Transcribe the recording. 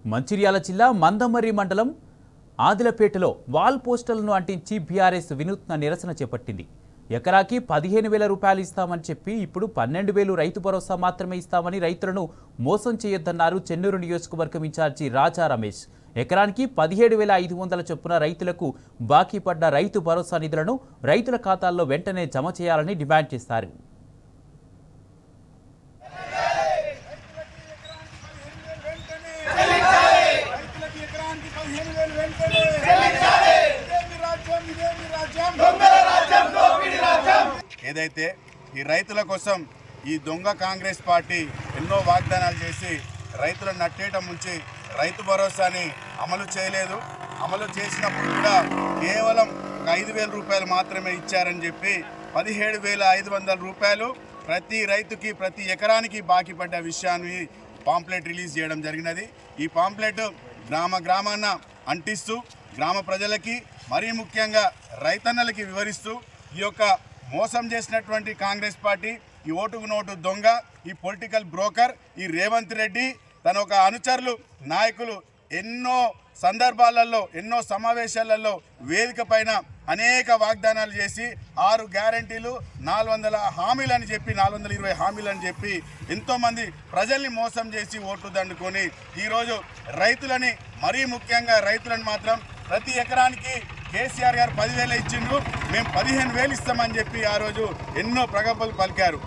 మంచిర్యాల జిల్లా మందమర్రి మండలం ఆదిలపేటలో వాల్ పోస్టర్లను అంటించి బీఆర్ఎస్ వినూత్న నిరసన చేపట్టింది. ఎకరాకి 15,000 రూపాయలు ఇస్తామని చెప్పి ఇప్పుడు 12,000 రైతు భరోసా మాత్రమే ఇస్తామని రైతులను మోసం చేయొద్దన్నారు చెన్నూరు నియోజకవర్గం ఇన్ఛార్జి రాజా రమేష్. ఎకరానికి 17,500 చొప్పున రైతులకు బాకీ పడ్డ రైతు భరోసా నిధులను రైతుల ఖాతాల్లో వెంటనే జమ చేయాలని డిమాండ్ చేశారు. ఏదైతే ఈ రైతుల కోసం ఈ దొంగ కాంగ్రెస్ పార్టీ ఎన్నో వాగ్దానాలు చేసి రైతులను నట్టేట ముంచి రైతు భరోసాని అమలు చేయలేదు. అమలు చేసినప్పుడు కూడా కేవలం 5,000 రూపాయలు మాత్రమే ఇచ్చారని చెప్పి 17,500 రూపాయలు ప్రతి రైతుకి ప్రతి ఎకరానికి బాకీ పడ్డ విషయాన్ని పాంప్లెట్ రిలీజ్ చేయడం జరిగినది. ఈ పాంప్లెట్ గ్రామాన అంటిస్తూ గ్రామ ప్రజలకి మరీ ముఖ్యంగా రైతన్నలకి వివరిస్తూ ఈ యొక్క మోసం చేసినటువంటి కాంగ్రెస్ పార్టీ, ఈ ఓటుకు నోటు దొంగ, ఈ పొలిటికల్ బ్రోకర్, ఈ రేవంత్ రెడ్డి తన ఒక అనుచరులు నాయకులు ఎన్నో సందర్భాలలో ఎన్నో సమావేశాలలో వేదిక పైన అనేక వాగ్దానాలు చేసి 6 గ్యారంటీలు 400 హామీలు అని చెప్పి 420 హామీలు అని చెప్పి ఎంతోమంది ప్రజల్ని మోసం చేసి ఓట్లు దండుకొని ఈరోజు రైతులని మరీ ముఖ్యంగా రైతులను మాత్రం ప్రతి ఎకరానికి కేసీఆర్ గారు 10,000 ఇచ్చిండ్రు, మేము 15,000 ఇస్తామని చెప్పి ఆ రోజు ఎన్నో ప్రగల్భాలు పలికారు.